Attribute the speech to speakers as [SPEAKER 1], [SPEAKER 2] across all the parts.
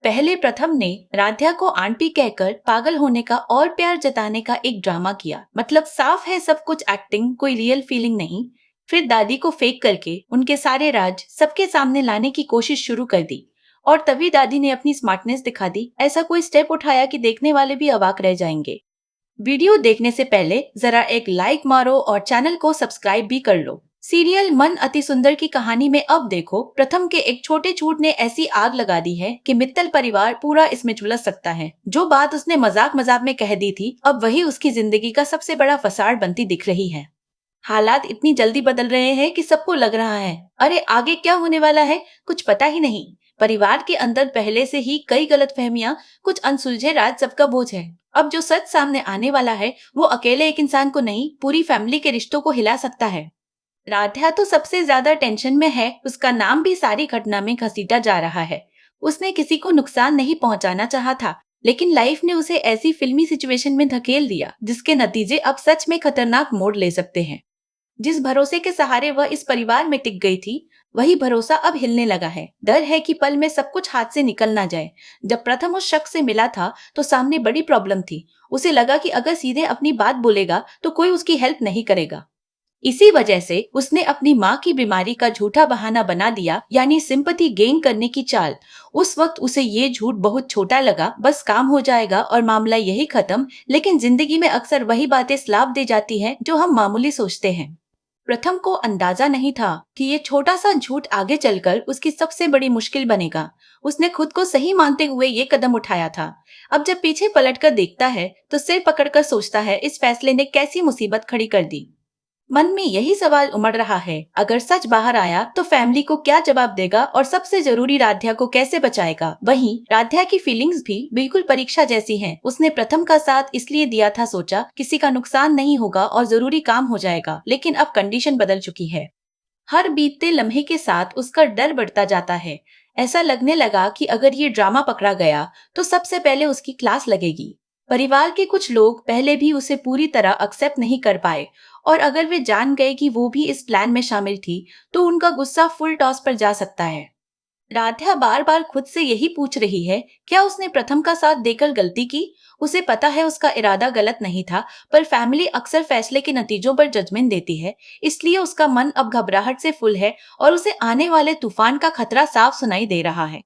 [SPEAKER 1] पहले प्रथम ने राध्या को आंटी कहकर पागल होने का और प्यार जताने का एक ड्रामा किया। मतलब साफ है सब कुछ एक्टिंग, कोई रियल फीलिंग नहीं। फिर दादी को फेक करके उनके सारे राज सबके सामने लाने की कोशिश शुरू कर दी। और तभी दादी ने अपनी स्मार्टनेस दिखा दी। ऐसा कोई स्टेप उठाया कि देखने वाले भी अवाक रह जाएंगे। वीडियो देखने से पहले जरा एक लाइक मारो और चैनल को सब्सक्राइब भी कर लो। सीरियल मन अति सुंदर की कहानी में अब देखो, प्रथम के एक छोटे झूठ ने ऐसी आग लगा दी है कि मित्तल परिवार पूरा इसमें झुलस सकता है। जो बात उसने मजाक मजाक में कह दी थी, अब वही उसकी जिंदगी का सबसे बड़ा फसाड बनती दिख रही है। हालात इतनी जल्दी बदल रहे हैं कि सबको लग रहा है, अरे आगे क्या होने वाला है कुछ पता ही नहीं। परिवार के अंदर पहले से ही कई गलतफहमियां, कुछ अनसुलझे राज सबका बोझ है। अब जो सच सामने आने वाला है वो अकेले एक इंसान को नहीं, पूरी फैमिली के रिश्तों को हिला सकता है। राध्या तो सबसे ज्यादा टेंशन में है। उसका नाम भी सारी घटना में घसीटा जा रहा है। उसने किसी को नुकसान नहीं पहुंचाना चाहा था, लेकिन लाइफ ने उसे ऐसी फिल्मी सिचुएशन में धकेल दिया जिसके नतीजे अब सच में खतरनाक मोड़ ले सकते हैं। जिस भरोसे के सहारे वह इस परिवार में टिक गई थी, वही भरोसा अब हिलने लगा है। डर है कि पल में सब कुछ हाथ से निकल ना जाए। जब प्रथम उस शख्स से मिला था तो सामने बड़ी प्रॉब्लम थी। उसे लगा कि अगर सीधे अपनी बात बोलेगा तो कोई उसकी हेल्प नहीं करेगा। इसी वजह से उसने अपनी माँ की बीमारी का झूठा बहाना बना दिया, यानी सिंपैथी गेन करने की चाल। उस वक्त उसे ये झूठ बहुत छोटा लगा, बस काम हो जाएगा और मामला यही खत्म। लेकिन जिंदगी में अक्सर वही बातें सलाब दे जाती हैं जो हम मामूली सोचते हैं। प्रथम को अंदाजा नहीं था कि ये छोटा सा झूठ आगे चलकर उसकी सबसे बड़ी मुश्किल बनेगा। उसने खुद को सही मानते हुए ये कदम उठाया था। अब जब पीछे पलटकर देखता है तो सिर पकड़कर सोचता है, इस फैसले ने कैसी मुसीबत खड़ी कर दी। मन में यही सवाल उमड़ रहा है, अगर सच बाहर आया तो फैमिली को क्या जवाब देगा और सबसे जरूरी राध्या को कैसे बचाएगा। वहीं राध्या की फीलिंग्स भी बिल्कुल परीक्षा जैसी हैं। उसने प्रथम का साथ इसलिए दिया था, सोचा किसी का नुकसान नहीं होगा और जरूरी काम हो जाएगा। लेकिन अब कंडीशन बदल चुकी है। हर बीतते लम्हे के साथ उसका डर बढ़ता जाता है। ऐसा लगने लगा कि अगर ये ड्रामा पकड़ा गया तो सबसे पहले उसकी क्लास लगेगी। परिवार के कुछ लोग पहले भी उसे पूरी तरह एक्सेप्ट नहीं कर पाए, और अगर वे जान गए कि वो भी इस प्लान में शामिल थी तो उनका गुस्सा फुल टॉस पर जा सकता है। राध्या बार बार खुद से यही पूछ रही है, क्या उसने प्रथम का साथ देकर गलती की। उसे पता है उसका इरादा गलत नहीं था, पर फैमिली अक्सर फैसले के नतीजों पर जजमेंट देती है। इसलिए उसका मन अब घबराहट से फुल है और उसे आने वाले तूफान का खतरा साफ सुनाई दे रहा है।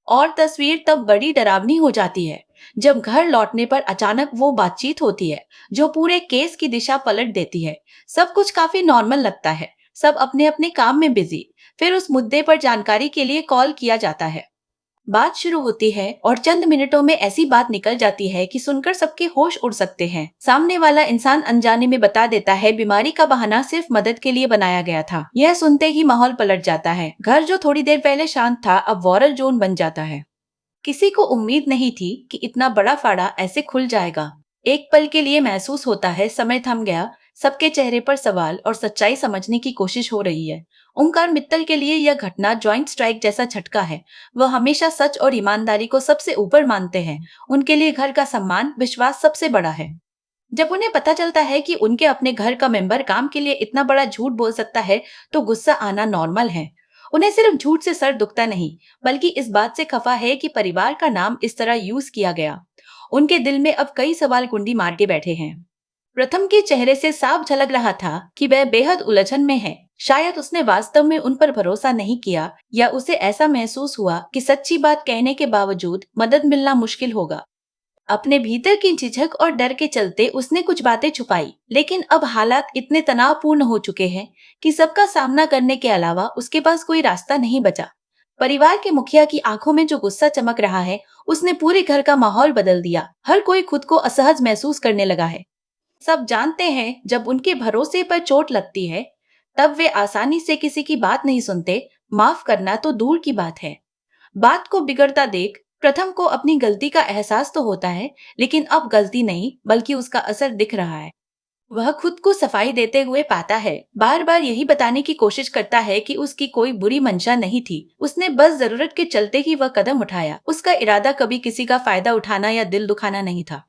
[SPEAKER 1] और तस्वीर तब बड़ी डरावनी हो जाती है जब घर लौटने पर अचानक वो बातचीत होती है जो पूरे केस की दिशा पलट देती है। सब कुछ काफी नॉर्मल लगता है, सब अपने अपने काम में बिजी। फिर उस मुद्दे पर जानकारी के लिए कॉल किया जाता है। बात शुरू होती है और चंद मिनटों में ऐसी बात निकल जाती है कि सुनकर सबके होश उड़ सकते हैं। सामने वाला इंसान अनजाने में बता देता है बीमारी का बहाना सिर्फ मदद के लिए बनाया गया था। यह सुनते ही माहौल पलट जाता है। घर जो थोड़ी देर पहले शांत था अब वॉर जोन बन जाता है। किसी को उम्मीद नहीं थी कि इतना बड़ा फाड़ा ऐसे खुल जाएगा। एक पल के लिए महसूस होता है समय थम गया। सबके चेहरे पर सवाल और सच्चाई समझने की कोशिश हो रही है। ओंकार मित्तल के लिए यह घटना जॉइंट स्ट्राइक जैसा झटका है। वह हमेशा सच और ईमानदारी को सबसे ऊपर मानते हैं। उनके लिए घर का सम्मान, विश्वास सबसे बड़ा है। जब उन्हें पता चलता है कि उनके अपने घर का मेंबर काम के लिए इतना बड़ा झूठ बोल सकता है तो गुस्सा आना नॉर्मल है। उन्हें सिर्फ झूठ से सर दुखता नहीं, बल्कि इस बात से खफा है कि परिवार का नाम इस तरह यूज किया गया। उनके दिल में अब कई सवाल कुंडी मार के बैठे हैं। प्रथम के चेहरे से साफ झलक रहा था कि वह बेहद उलझन में है। शायद उसने वास्तव में उन पर भरोसा नहीं किया, या उसे ऐसा महसूस हुआ कि सच्ची बात कहने के बावजूद मदद मिलना मुश्किल होगा। अपने भीतर की झिझक और डर के चलते उसने कुछ बातें छुपाई, लेकिन अब हालात इतने तनावपूर्ण हो चुके हैं कि सबका सामना करने के अलावा उसके पास कोई रास्ता नहीं बचा। परिवार के मुखिया की आंखों में जो गुस्सा चमक रहा है, उसने पूरे घर का माहौल बदल दिया। हर कोई खुद को असहज महसूस करने लगा है। सब जानते हैं जब उनके भरोसे पर चोट लगती है तब वे आसानी से किसी की बात नहीं सुनते। माफ करना तो दूर की बात है। बात को बिगड़ता देख प्रथम को अपनी गलती का एहसास तो होता है, लेकिन अब गलती नहीं बल्कि उसका असर दिख रहा है। वह खुद को सफाई देते हुए पाता है, बार बार यही बताने की कोशिश करता है कि उसकी कोई बुरी मंशा नहीं थी। उसने बस जरूरत के चलते ही वह कदम उठाया। उसका इरादा कभी किसी का फायदा उठाना या दिल दुखाना नहीं था।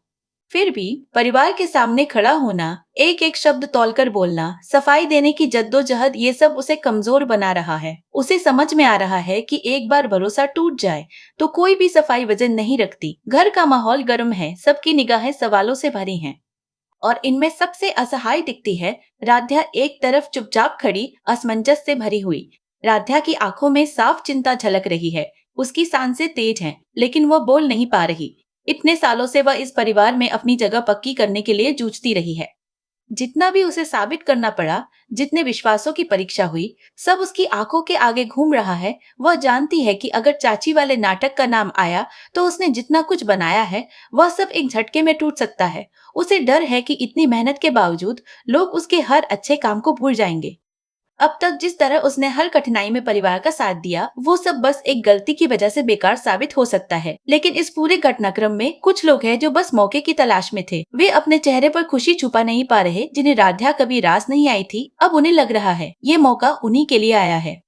[SPEAKER 1] फिर भी परिवार के सामने खड़ा होना, एक एक शब्द तौलकर बोलना, सफाई देने की जद्दोजहद, ये सब उसे कमजोर बना रहा है। उसे समझ में आ रहा है कि एक बार भरोसा टूट जाए तो कोई भी सफाई वजन नहीं रखती। घर का माहौल गर्म है, सबकी निगाहें सवालों से भरी हैं। और इनमें सबसे असहाय दिखती है राध्या, एक तरफ चुपचाप खड़ी, असमंजस से भरी हुई। राध्या की आंखों में साफ चिंता झलक रही है। उसकी सांसें तेज हैं, लेकिन वह बोल नहीं पा रही। इतने सालों से वह इस परिवार में अपनी जगह पक्की करने के लिए जूझती रही है। जितना भी उसे साबित करना पड़ा, जितने विश्वासों की परीक्षा हुई, सब उसकी आंखों के आगे घूम रहा है। वह जानती है कि अगर चाची वाले नाटक का नाम आया, तो उसने जितना कुछ बनाया है, वह सब एक झटके में टूट सकता है। उसे डर है कि इतनी मेहनत के बावजूद लोग उसके हर अच्छे काम को भूल जाएंगे। अब तक जिस तरह उसने हर कठिनाई में परिवार का साथ दिया, वो सब बस एक गलती की वजह से बेकार साबित हो सकता है। लेकिन इस पूरे घटनाक्रम में कुछ लोग हैं जो बस मौके की तलाश में थे। वे अपने चेहरे पर खुशी छुपा नहीं पा रहे। जिन्हें राध्या कभी रास नहीं आई थी, अब उन्हें लग रहा है ये मौका उन्हीं के लिए आया है।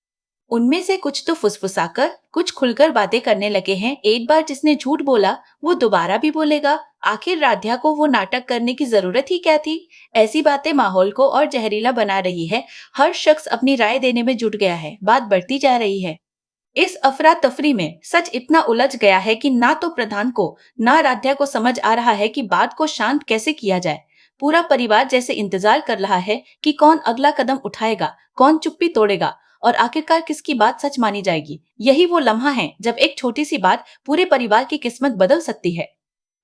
[SPEAKER 1] उनमें से कुछ तो फुसफुसाकर, कुछ खुलकर बातें करने लगे हैं। एक बार जिसने झूठ बोला, वो दोबारा भी बोलेगा। आखिर राध्या को वो नाटक करने की जरूरत ही क्या थी? ऐसी बातें माहौल को और जहरीला बना रही है। हर शख्स अपनी राय देने में जुट गया है। बात बढ़ती जा रही है। इस अफरा तफरी में सच इतना उलझ गया है कि ना तो प्रधान को, ना राध्या को समझ आ रहा है कि बात को शांत कैसे किया जाए। पूरा परिवार जैसे इंतजार कर रहा है कि कौन अगला कदम उठाएगा, कौन चुप्पी तोड़ेगा और आखिरकार किसकी बात सच मानी जाएगी। यही वो लम्हा है जब एक छोटी सी बात पूरे परिवार की किस्मत बदल सकती है।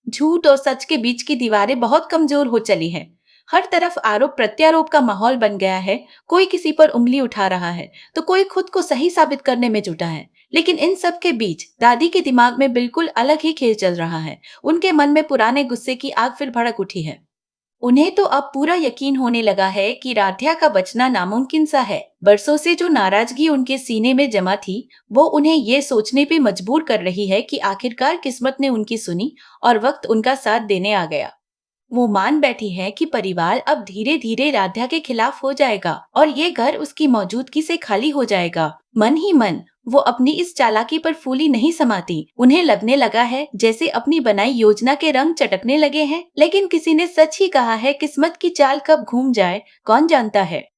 [SPEAKER 1] झूठ और सच के बीच की दीवारें बहुत कमजोर हो चली हैं। हर तरफ आरोप प्रत्यारोप का माहौल बन गया है। कोई किसी पर उंगली उठा रहा है, तो कोई खुद को सही साबित करने में जुटा है। लेकिन इन सब के बीच दादी के दिमाग में बिल्कुल अलग ही खेल चल रहा है। उनके मन में पुराने गुस्से की आग फिर भड़क उठी है। उन्हें तो अब पूरा यकीन होने लगा है कि राध्या का बचना नामुमकिन सा है। बरसों से जो नाराजगी उनके सीने में जमा थी, वो उन्हें ये सोचने पे मजबूर कर रही है कि आखिरकार किस्मत ने उनकी सुनी और वक्त उनका साथ देने आ गया। वो मान बैठी है कि परिवार अब धीरे धीरे राध्या के खिलाफ हो जाएगा और ये घर उसकी मौजूदगी से खाली हो जाएगा। मन ही मन वो अपनी इस चालाकी पर फूली नहीं समाती। उन्हें लगने लगा है जैसे अपनी बनाई योजना के रंग चटकने लगे हैं। लेकिन किसी ने सच ही कहा है, किस्मत की चाल कब घूम जाए कौन जानता है।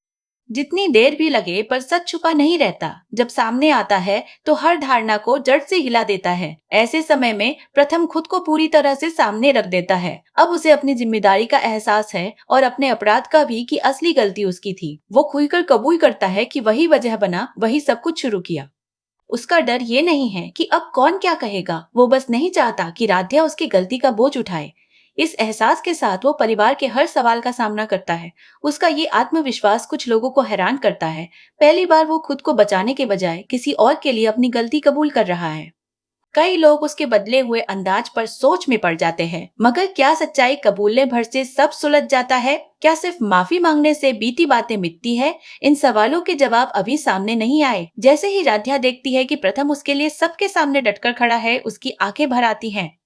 [SPEAKER 1] जितनी देर भी लगे, पर सच छुपा नहीं रहता। जब सामने आता है तो हर धारणा को जड़ से हिला देता है। ऐसे समय में प्रथम खुद को पूरी तरह से सामने रख देता है। अब उसे अपनी जिम्मेदारी का एहसास है और अपने अपराध का भी, कि असली गलती उसकी थी। वो खुलकर कबूल करता है कि वही वजह बना, वही सब कुछ शुरू किया। उसका डर ये नहीं है कि अब कौन क्या कहेगा, वो बस नहीं चाहता कि राध्या उसकी गलती का बोझ उठाए। इस एहसास के साथ वो परिवार के हर सवाल का सामना करता है। उसका ये आत्मविश्वास कुछ लोगों को हैरान करता है। पहली बार वो खुद को बचाने के बजाय किसी और के लिए अपनी गलती कबूल कर रहा है। कई लोग उसके बदले हुए अंदाज पर सोच में पड़ जाते हैं। मगर क्या सच्चाई कबूलने भर से सब सुलझ जाता है? क्या सिर्फ माफी मांगने से बीती बातें मिटती है? इन सवालों के जवाब अभी सामने नहीं आए। जैसे ही राध्या देखती है कि प्रथम उसके लिए सबके सामने डटकर खड़ा है, उसकी आंखें भर आती हैं।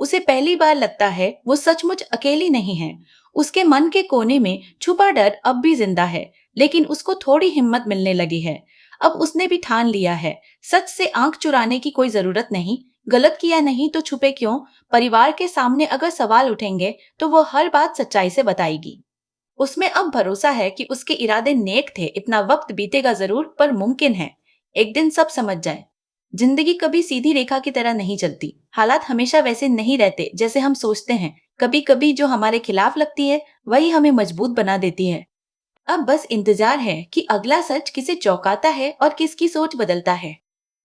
[SPEAKER 1] उसे पहली बार लगता है वो सचमुच अकेली नहीं है। उसके मन के कोने में छुपा डर अब भी जिंदा है, लेकिन उसको थोड़ी हिम्मत मिलने लगी है। अब उसने भी ठान लिया है, सच से आंख चुराने की कोई जरूरत नहीं। गलत किया नहीं तो छुपे क्यों? परिवार के सामने अगर सवाल उठेंगे तो वो हर बात सच्चाई से बताएगी। उसमें अब भरोसा है कि उसके इरादे नेक थे। इतना वक्त बीतेगा जरूर, पर मुमकिन है एक दिन सब समझ जाए। जिंदगी कभी सीधी रेखा की तरह नहीं चलती। हालात हमेशा वैसे नहीं रहते जैसे हम सोचते हैं। कभी कभी जो हमारे खिलाफ लगती है, वही हमें मजबूत बना देती है। अब बस इंतजार है कि अगला सच किसे चौंकाता है और किसकी सोच बदलता है।